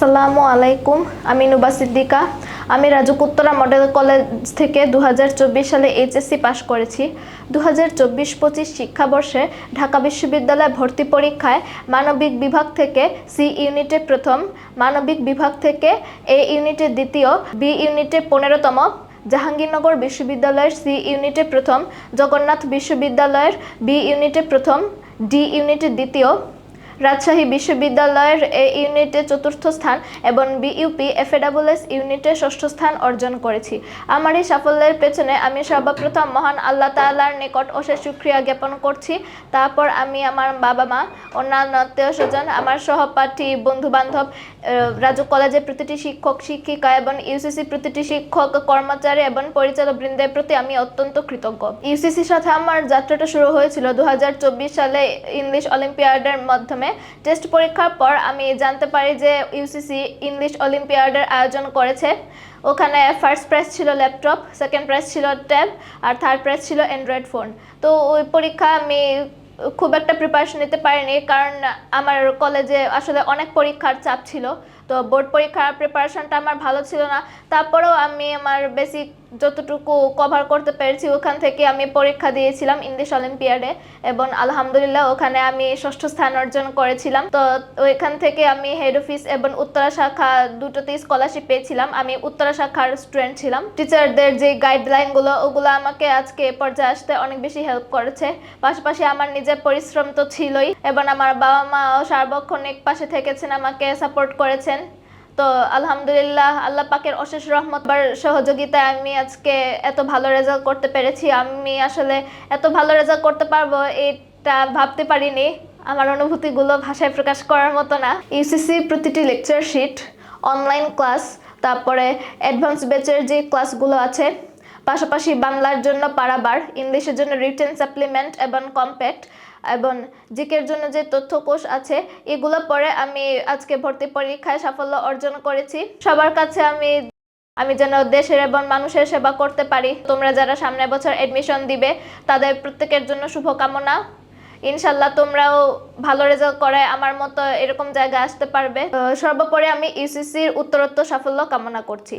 আসসালামু আলাইকুম। আমি নুবা সিদ্দিকা। আমি রাজুক উত্তরা মডেল কলেজ থেকে 2024 সালে এইচএসসি পাশ করেছি। 2024-25 শিক্ষাবর্ষে ঢাকা বিশ্ববিদ্যালয় ভর্তি পরীক্ষায় মানবিক বিভাগ থেকে সি ইউনিটে প্রথম, মানবিক বিভাগ থেকে এ ইউনিটে দ্বিতীয়, বি ইউনিটে 15তম, জাহাঙ্গীরনগর বিশ্ববিদ্যালয়ের সি ইউনিটে প্রথম, জগন্নাথ বিশ্ববিদ্যালয়ের বি ইউনিটে প্রথম, ডি ইউনিটে দ্বিতীয়, রাজশাহী বিশ্ববিদ্যালয়ের এ ইউনিটে চতুর্থ স্থান এবং বিইউপি এফএডাব্লিউএস ইউনিটে ষষ্ঠ স্থান অর্জন করেছি। আমার এই সাফল্যের পেছনে আমি সর্বপ্রথম মহান আল্লাহ তাআলার নিকট অশেষ শুকরিয়া জ্ঞাপন করছি। তারপর আমি আমার বাবা মা, অন্যান্য আত্মীয় স্বজন, আমার সহপাঠী, বন্ধু বান্ধব, রাজুক কলেজের প্রতিটি শিক্ষক শিক্ষিকা এবং ইউসিসি প্রতিটি শিক্ষক কর্মচারী এবং পরিচালক বৃন্দের প্রতি আমি অত্যন্ত কৃতজ্ঞ। ইউসিসির সাথে আমার যাত্রাটা শুরু হয়েছিল 2024 সালে ইংলিশ অলিম্পিয়াডের মাধ্যমে। টেস্ট পরীক্ষার পর আমি জানতে পারি যে ইউসিসি ইংলিশ অলিম্পিয়াডের আয়োজন করেছে। ওখানে ফার্স্ট প্রাইজ ছিল ল্যাপটপ, সেকেন্ড প্রাইজ ছিল ট্যাব, আর থার্ড প্রাইজ ছিল অ্যান্ড্রয়েড ফোন। তো ওই পরীক্ষা আমি খুব একটা প্রিপারেশন নিতে পারিনি, কারণ আমার কলেজে আসলে অনেক পরীক্ষার চাপ ছিল। তো বোর্ড পরীক্ষার প্রিপারেশনটা আমার ভালো ছিল না। তারপরেও আমি আমার বেসিক যতটুকু কভার করতে পেরেছি ওখান থেকে আমি পরীক্ষা দিয়েছিলাম ইংলিশ অলিম্পিয়াডে, এবং আলহামদুলিল্লাহ ওখানে আমি ষষ্ঠ স্থান অর্জন করেছিলাম। তো ওইখান থেকে আমি হেড অফিস এবং উত্তরা শাখা দুটোতেই স্কলারশিপ পেয়েছিলাম। আমি উত্তরা শাখার স্টুডেন্ট ছিলাম। টিচারদের যে গাইডলাইনগুলো ওগুলো আমাকে আজকে এ পর্যায়ে আসতে অনেক বেশি হেল্প করেছে। পাশাপাশি আমার নিজের পরিশ্রম তো ছিলই, এবং আমার বাবা মাও সার্বক্ষণিক পাশে থেকেছেন, আমাকে সাপোর্ট করেছেন। তো আলহামদুলিল্লাহ, আল্লাহ পাকের অশেষ রহমত আর সহযোগিতায় আমি আজকে এত ভালো রেজাল্ট করতে পেরেছি। আমি আসলে এত ভালো রেজাল্ট করতে পারবো এটা ভাবতে পারিনি। আমার অনুভূতিগুলো ভাষায় প্রকাশ করার মতো না। ইউসিসি প্রতিটি লেকচার শিট, অনলাইন ক্লাস, তারপরে অ্যাডভান্স ব্যাচের যে ক্লাসগুলো আছে, পাশাপাশি বাংলার জন্য পারাবার, ইংলিশের জন্য রিটেন সাপ্লিমেন্ট এবং কম্প্যাক্ট, এবং জিকের জন্য যে তথ্যকোষ আছে, এগুলো পরে আমি আজকে ভর্তি পরীক্ষায় সাফল্য অর্জন করেছি। সবার কাছে আমি যেন দেশের এবং মানুষের সেবা করতে পারি। তোমরা যারা সামনের বছর অ্যাডমিশন দিবে তাদের প্রত্যেকের জন্য শুভকামনা। ইনশাল্লাহ তোমরাও ভালো রেজাল্ট করে আমার মতো এরকম জায়গায় আসতে পারবে। সর্বোপরি আমি ইউসিসির উত্তরোত্তর সাফল্য কামনা করছি।